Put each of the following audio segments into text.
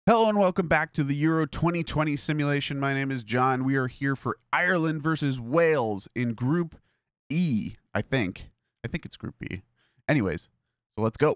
Hello and welcome back to the Euro 2020 simulation. My name is John. We are here for Ireland versus Wales in Group E, I think. I think it's Group E. Anyways, so let's go.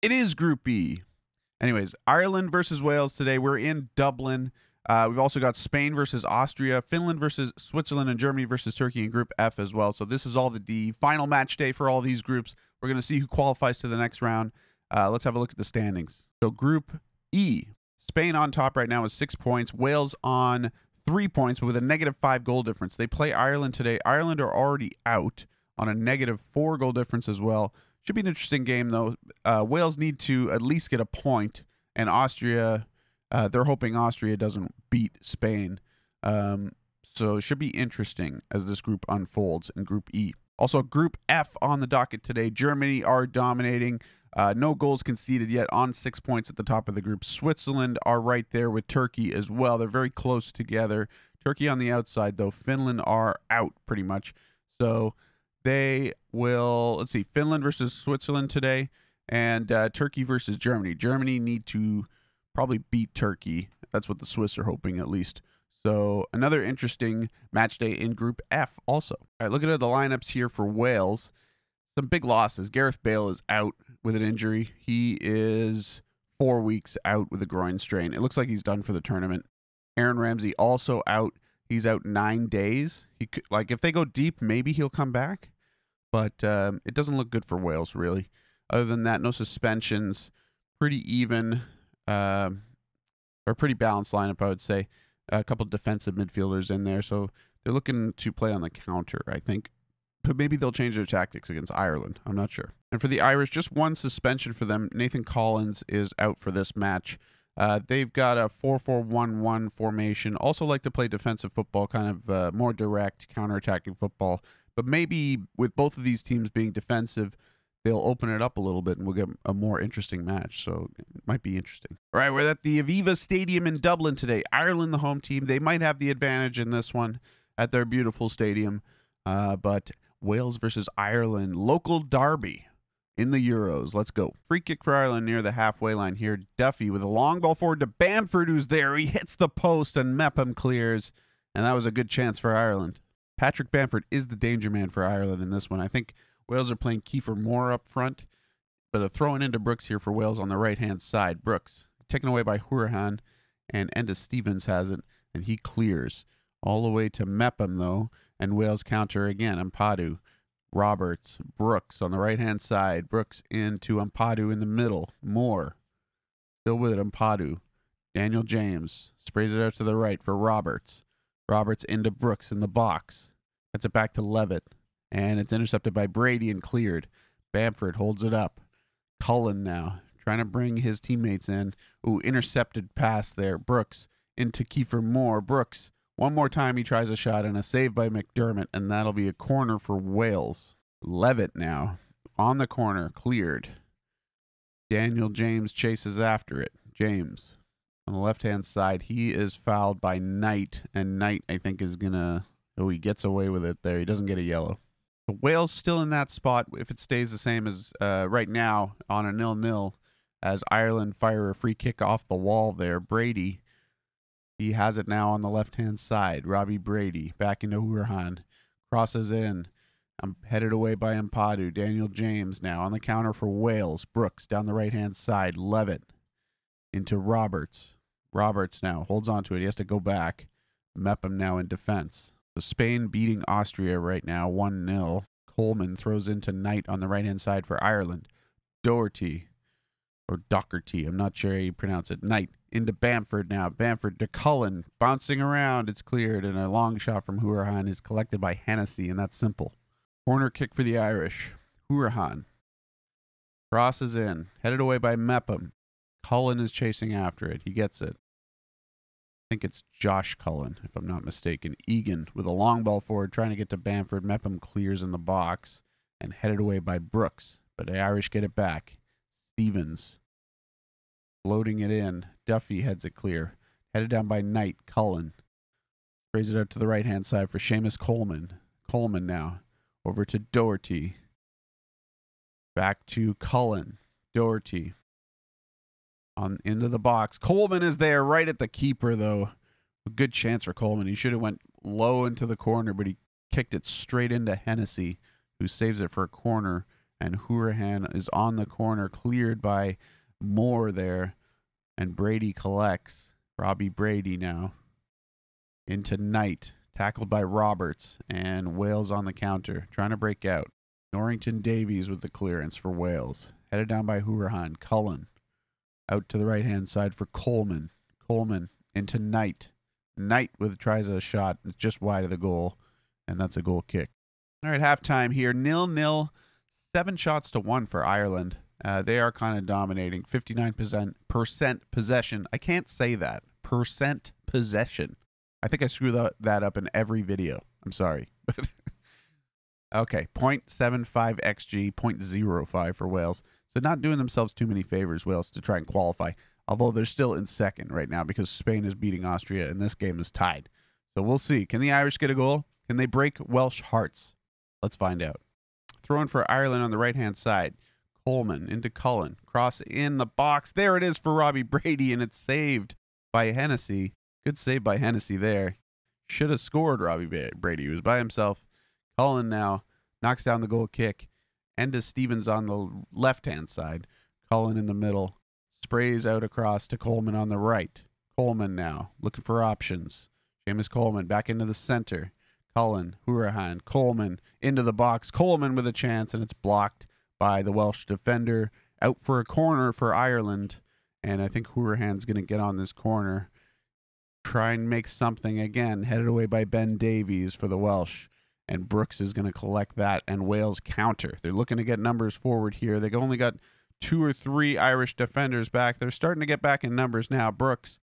It is Group E. Anyways, Ireland versus Wales today. We're in Dublin. We've also got Spain versus Austria, Finland versus Switzerland, and Germany versus Turkey in Group F as well. So this is all the D. Final match day for all these groups. We're going to see who qualifies to the next round. Let's have a look at the standings. So Group E, Spain on top right now with 6 points. Wales on 3 points, but with a -5 goal difference. They play Ireland today. Ireland are already out on a -4 goal difference as well. Should be an interesting game, though. Wales need to at least get a point, and Austria, they're hoping Austria doesn't beat Spain. So it should be interesting as this group unfolds in Group E. Also, Group F on the docket today. Germany are dominating. No goals conceded yet, on 6 points at the top of the group. Switzerland are right there with Turkey as well. They're very close together. Turkey on the outside, though. Finland are out pretty much. So they will, let's see, Finland versus Switzerland today, and Turkey versus Germany. Germany need to probably beat Turkey. That's what the Swiss are hoping, at least. So another interesting match day in Group F also. All right, looking at the lineups here for Wales. Some big losses. Gareth Bale is out with an injury. He is 4 weeks out with a groin strain. It looks like he's done for the tournament. Aaron Ramsey also out. He's out 9 days. He could, like, if they go deep, maybe he'll come back. But it doesn't look good for Wales, really. Other than that, no suspensions. Pretty even, or pretty balanced lineup, I would say. A couple defensive midfielders in there. So they're looking to play on the counter, I think. But maybe they'll change their tactics against Ireland. I'm not sure. And for the Irish, just one suspension for them. Nathan Collins is out for this match. They've got a 4-4-1-1 formation. Also like to play defensive football, kind of more direct, counter-attacking football. But maybe with both of these teams being defensive, they'll open it up a little bit and we'll get a more interesting match. So it might be interesting. All right, we're at the Aviva Stadium in Dublin today. Ireland, the home team. They might have the advantage in this one at their beautiful stadium. But Wales versus Ireland, local derby in the Euros. Let's go. Free kick for Ireland near the halfway line here. Duffy with a long ball forward to Bamford, who's there. He hits the post and Mepham clears. And that was a good chance for Ireland. Patrick Bamford is the danger man for Ireland in this one. I think Wales are playing Kiefer Moore up front, but a throw-in into Brooks here for Wales on the right-hand side. Brooks taken away by Hourihan, and Enda Stevens has it, and he clears. All the way to Mepham, though, and Wales counter again. Ampadu, Roberts, Brooks on the right-hand side. Brooks into Ampadu in the middle. Moore, still with it, Ampadu. Daniel James sprays it out to the right for Roberts. Roberts into Brooks in the box. Gets it back to Levitt. And it's intercepted by Brady and cleared. Bamford holds it up. Cullen now trying to bring his teammates in. Ooh, intercepted pass there. Brooks into Kiefer Moore. Brooks, one more time he tries a shot and a save by McDermott. And that'll be a corner for Wales. Levitt now on the corner. Cleared. Daniel James chases after it. James. On the left-hand side, he is fouled by Knight, and Knight, I think, is going to... Oh, he gets away with it there. He doesn't get a yellow. So Wales still in that spot, if it stays the same as right now, on a 0-0, as Ireland fire a free kick off the wall there. Brady, he has it now on the left-hand side. Robbie Brady, back into Hourihan. Crosses in. Headed away by Ampadu. Daniel James now on the counter for Wales. Brooks down the right-hand side. Levitt into Roberts. Roberts now holds on to it. He has to go back. Mepham now in defense. So Spain beating Austria right now, 1-0. Coleman throws into Knight on the right-hand side for Ireland. Doherty, or Docherty, I'm not sure how you pronounce it. Knight into Bamford now. Bamford to Cullen, bouncing around. It's cleared, and a long shot from Hourihan is collected by Hennessy, and that's simple. Corner kick for the Irish. Hourihan crosses in, headed away by Mepham. Cullen is chasing after it. He gets it. I think it's Josh Cullen, if I'm not mistaken. Egan with a long ball forward, trying to get to Bamford. Mepham clears in the box and headed away by Brooks. But the Irish get it back. Stevens Loading it in. Duffy heads it clear. Headed down by Knight. Cullen. Sprays it out to the right-hand side for Seamus Coleman. Coleman now. Over to Doherty. Back to Cullen. Doherty. On into the box. Coleman is there right at the keeper, though. A good chance for Coleman. He should have went low into the corner, but he kicked it straight into Hennessy, who saves it for a corner. And Hourihan is on the corner, cleared by Moore there. And Brady collects. Robbie Brady now. Into Knight. Tackled by Roberts. And Wales on the counter. Trying to break out. Norrington Davies with the clearance for Wales. Headed down by Hourihan. Cullen. Out to the right-hand side for Coleman. Coleman into Knight. Knight tries a shot. It's just wide of the goal. And that's a goal kick. All right, halftime here. 0-0. 7 shots to 1 for Ireland. They are kind of dominating. 59% possession. I can't say that. Percent possession. I think I screw that up in every video. I'm sorry. Okay, 0.75 XG, 0.05 for Wales. So not doing themselves too many favors, Wales, to try and qualify. Although they're still in second right now because Spain is beating Austria and this game is tied. So we'll see. Can the Irish get a goal? Can they break Welsh hearts? Let's find out. Throwing for Ireland on the right-hand side. Coleman into Cullen. Cross in the box. There it is for Robbie Brady, and it's saved by Hennessy. Good save by Hennessy there. Should have scored Robbie Brady. He was by himself. Cullen now knocks down the goal kick. Enda Stevens on the left-hand side. Cullen in the middle. Sprays out across to Coleman on the right. Coleman now looking for options. Seamus Coleman back into the center. Cullen, Hourihan, Coleman into the box. Coleman with a chance, and it's blocked by the Welsh defender. Out for a corner for Ireland. And I think Hourihan's going to get on this corner. Try and make something again. Headed away by Ben Davies for the Welsh. And Brooks is going to collect that, and Wales counter. They're looking to get numbers forward here. They've only got 2 or 3 Irish defenders back. They're starting to get back in numbers now. Brooks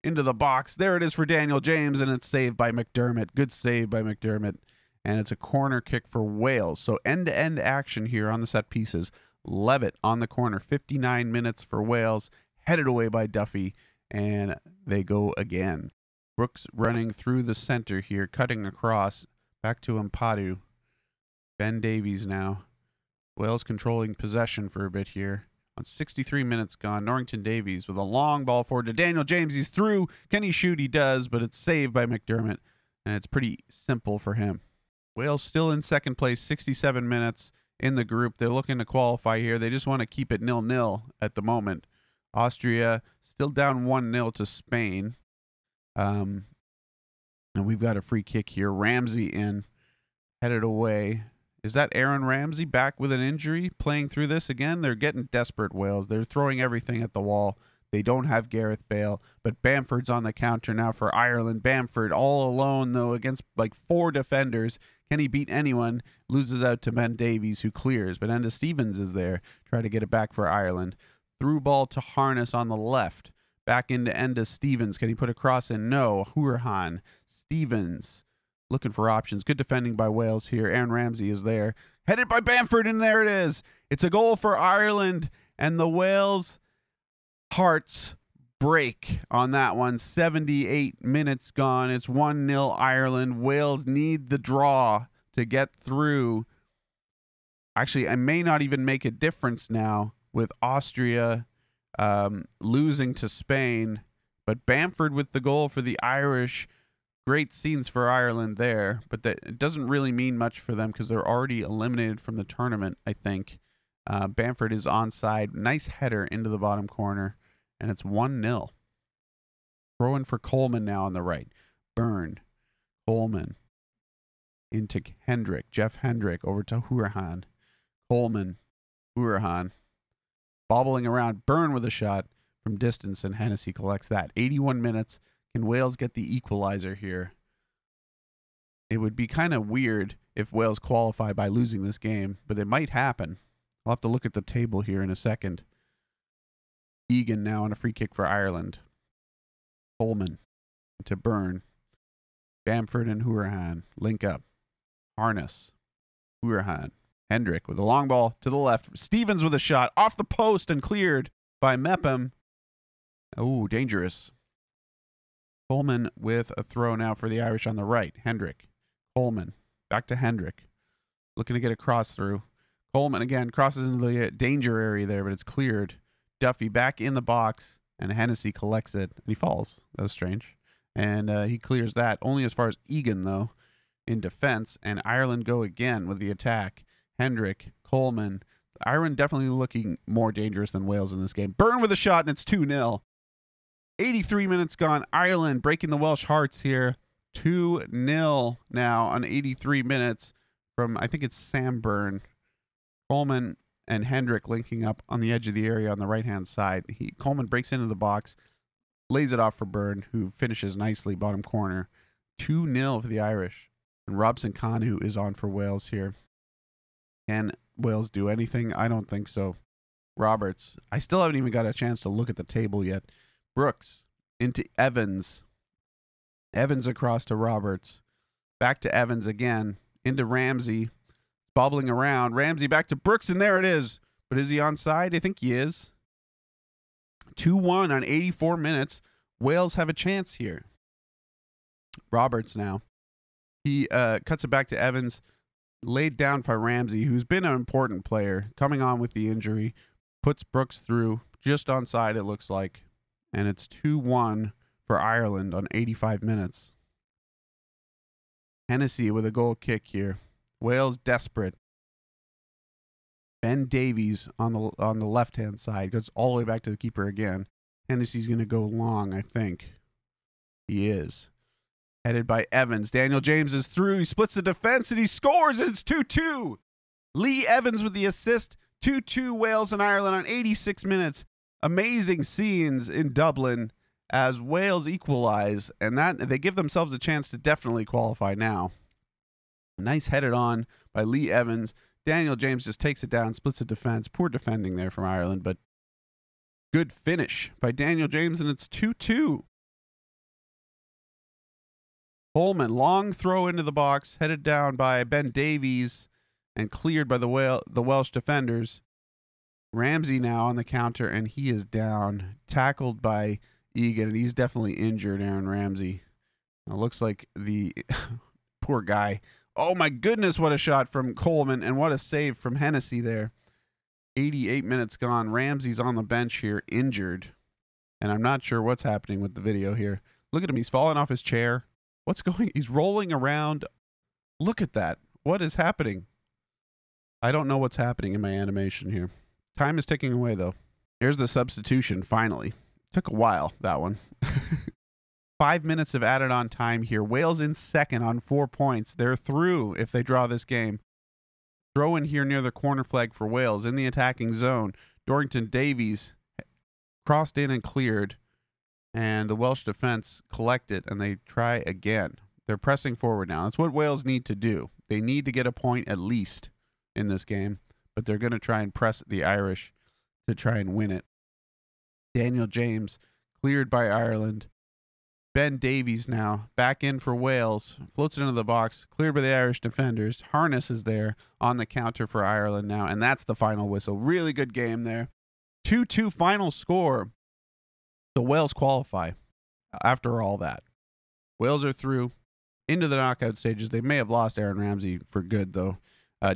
into the box. There it is for Daniel James, and it's saved by McDermott. Good save by McDermott. And it's a corner kick for Wales. So end-to-end action here on the set pieces. Levitt on the corner. 59 minutes for Wales. Headed away by Duffy, and they go again. Brooks running through the center here, cutting across. Back to Mpadu. Ben Davies now. Wales controlling possession for a bit here. On 63 minutes gone, Norrington Davies with a long ball forward to Daniel James. He's through. Can he shoot? He does, but it's saved by McDermott, and it's pretty simple for him. Wales still in second place, 67 minutes in the group. They're looking to qualify here. They just want to keep it 0-0 at the moment. Austria still down 1-0 to Spain. And we've got a free kick here. Ramsey in, headed away. Is that Aaron Ramsey back with an injury, playing through this again? They're getting desperate, Wales. They're throwing everything at the wall. They don't have Gareth Bale, but Bamford's on the counter now for Ireland. Bamford all alone, though, against like 4 defenders. Can he beat anyone? Loses out to Ben Davies, who clears, but Enda Stevens is there. Try to get it back for Ireland. Through ball to Harness on the left. Back into Enda Stevens. Can he put a cross in? No. Hourihan. Stevens looking for options. Good defending by Wales here. Aaron Ramsey is there. Headed by Bamford, and there it is. It's a goal for Ireland, and the Wales hearts break on that one. 78 minutes gone. It's 1-0 Ireland. Wales need the draw to get through. Actually, I may not even make a difference now with Austria losing to Spain, but Bamford with the goal for the Irish. Great scenes for Ireland there, but it doesn't really mean much for them because they're already eliminated from the tournament, I think. Bamford is onside. Nice header into the bottom corner, and it's 1-0. Throw in for Coleman now on the right. Byrne. Coleman. Into Hendrick. Jeff Hendrick over to Hourihan. Coleman. Hourihan. Bobbling around. Byrne with a shot from distance, and Hennessy collects that. 81 minutes. Can Wales get the equalizer here? It would be kind of weird if Wales qualify by losing this game, but it might happen. I'll have to look at the table here in a second. Egan now on a free kick for Ireland. Coleman to Byrne. Bamford and Hourihan link up. Harness. Hourihan. Hendrick with a long ball to the left. Stevens with a shot off the post and cleared by Mepham. Oh, dangerous. Coleman with a throw now for the Irish on the right. Hendrick. Coleman. Back to Hendrick. Looking to get a cross through. Coleman again crosses into the danger area there, but it's cleared. Duffy back in the box, and Hennessy collects it, and he falls. That was strange. And he clears that. Only as far as Egan, though, in defense. And Ireland go again with the attack. Hendrick, Coleman. Ireland definitely looking more dangerous than Wales in this game. Byrne with a shot, and it's 2-0. 83 minutes gone. Ireland breaking the Welsh hearts here. 2-0 now on 83 minutes from, I think it's Sam Byrne. Coleman and Hendrick linking up on the edge of the area on the right-hand side. Coleman breaks into the box, lays it off for Byrne, who finishes nicely bottom corner. 2-0 for the Irish. And Robson Kanu is on for Wales here. Can Wales do anything? I don't think so. Roberts. I still haven't even got a chance to look at the table yet. Brooks into Evans. Evans across to Roberts. Back to Evans again. Into Ramsey. Bobbling around. Ramsey back to Brooks, and there it is. But is he onside? I think he is. 2-1 on 84 minutes. Wales have a chance here. Roberts now. He cuts it back to Evans. Laid down by Ramsey, who's been an important player. Coming on with the injury. Puts Brooks through. Just onside, it looks like. And it's 2-1 for Ireland on 85 minutes. Hennessy with a goal kick here. Wales desperate. Ben Davies on the left-hand side. Goes all the way back to the keeper again. Hennessy's going to go long, I think. He is. Headed by Evans. Daniel James is through. He splits the defense and he scores, and it's 2-2. Lee Evans with the assist. 2-2 Wales and Ireland on 86 minutes. Amazing scenes in Dublin as Wales equalize, and that they give themselves a chance to definitely qualify now. Nice headed on by Lee Evans. Daniel James just takes it down, splits the defense. Poor defending there from Ireland, but good finish by Daniel James, and it's 2-2. Coleman, long throw into the box, headed down by Ben Davies and cleared by the Welsh defenders. Ramsey now on the counter, and he is down. Tackled by Egan, and he's definitely injured, Aaron Ramsey. It looks like the poor guy. Oh, my goodness, what a shot from Coleman, and what a save from Hennessy there. 88 minutes gone. Ramsey's on the bench here, injured, and I'm not sure what's happening with the video here. Look at him. He's falling off his chair. What's going? He's rolling around. Look at that. What is happening? I don't know what's happening in my animation here. Time is ticking away, though. Here's the substitution, finally. Took a while, that one. 5 minutes of added on time here. Wales in second on 4 points. They're through if they draw this game. Throw in here near the corner flag for Wales in the attacking zone. Dorrington Davies crossed in and cleared. And the Welsh defense collect it, and they try again. They're pressing forward now. That's what Wales need to do. They need to get a point at least in this game, but they're going to try and press the Irish to try and win it. Daniel James cleared by Ireland. Ben Davies now back in for Wales. Floats it into the box. Cleared by the Irish defenders. Harness is there on the counter for Ireland now, and that's the final whistle. Really good game there. 2-2 final score. So Wales qualify after all that. Wales are through into the knockout stages. They may have lost Aaron Ramsey for good, though.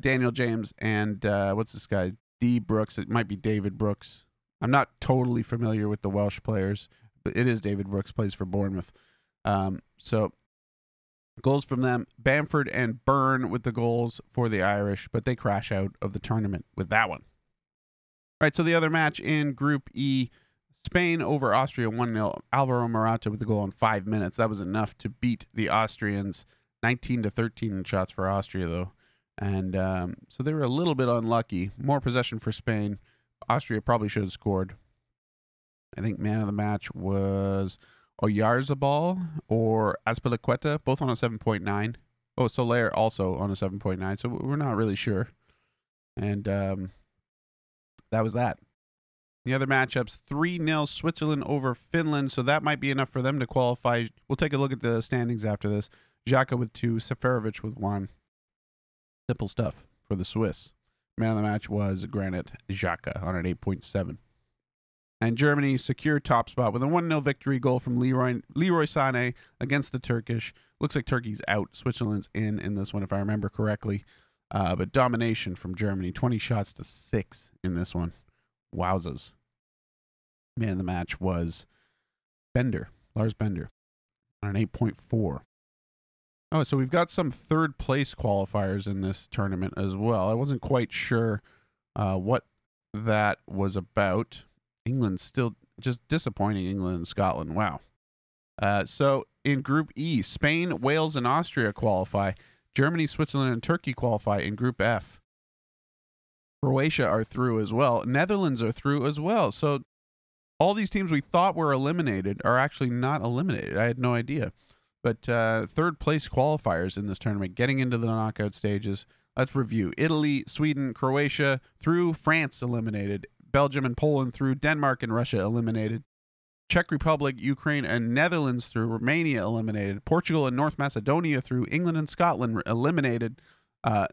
Daniel James and what's this guy? D. Brooks. It might be David Brooks. I'm not totally familiar with the Welsh players, but it is David Brooks, plays for Bournemouth. So goals from them. Bamford and Byrne with the goals for the Irish, but they crash out of the tournament with that one. All right, so the other match in Group E, Spain over Austria 1-0. Alvaro Morata with the goal in 5 minutes. That was enough to beat the Austrians. 19-13 in shots for Austria, though. And so they were a little bit unlucky. More possession for Spain. Austria probably should have scored. I think man of the match was Oyarzabal or Azpilicueta, both on a 7.9. Oh, Soler also on a 7.9. So we're not really sure. And that was that. The other matchups, 3-0 Switzerland over Finland, so that might be enough for them to qualify. We'll take a look at the standings after this. Xhaka with 2, Seferovic with 1. Simple stuff for the Swiss. Man of the match was Granit Xhaka on an 8.7. And Germany secured top spot with a 1-0 victory goal from Leroy Sané against the Turkish. Looks like Turkey's out. Switzerland's in this one, if I remember correctly. But domination from Germany, 20 shots to 6 in this one. Wowzas. Man of the match was Lars Bender, on an 8.4. Oh, so we've got some third place qualifiers in this tournament as well. I wasn't quite sure what that was about. England still just disappointing. England and Scotland. Wow. So in Group E, Spain, Wales, and Austria qualify. Germany, Switzerland, and Turkey qualify in Group F. Croatia are through as well. Netherlands are through as well. So all these teams we thought were eliminated are actually not eliminated. I had no idea. But third place qualifiers in this tournament getting into the knockout stages. Let's review. Italy, Sweden, Croatia through. France eliminated. Belgium and Poland through. Denmark and Russia eliminated. Czech Republic, Ukraine, and Netherlands through. Romania eliminated. Portugal and North Macedonia through. England and Scotland eliminated.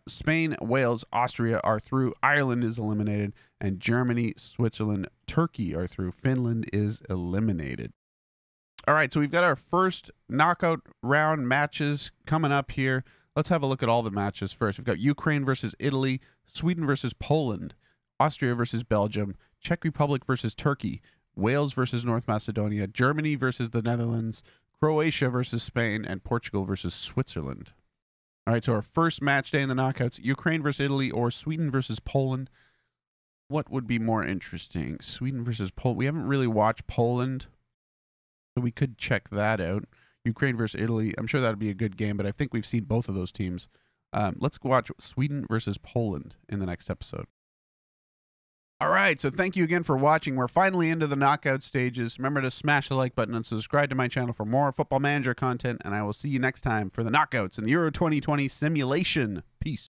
Spain, Wales, Austria are through. Ireland is eliminated. And Germany, Switzerland, Turkey are through. Finland is eliminated. All right, so we've got our first knockout round matches coming up here. Let's have a look at all the matches first. We've got Ukraine versus Italy, Sweden versus Poland, Austria versus Belgium, Czech Republic versus Turkey, Wales versus North Macedonia, Germany versus the Netherlands, Croatia versus Spain, and Portugal versus Switzerland. All right, so our first match day in the knockouts, Ukraine versus Italy or Sweden versus Poland. What would be more interesting? Sweden versus Poland. We haven't really watched Poland, so we could check that out. Ukraine versus Italy. I'm sure that would be a good game, but I think we've seen both of those teams. Let's watch Sweden versus Poland in the next episode. All right, so thank you again for watching. We're finally into the knockout stages. Remember to smash the like button and subscribe to my channel for more Football Manager content, and I will see you next time for the knockouts in the Euro 2020 simulation. Peace.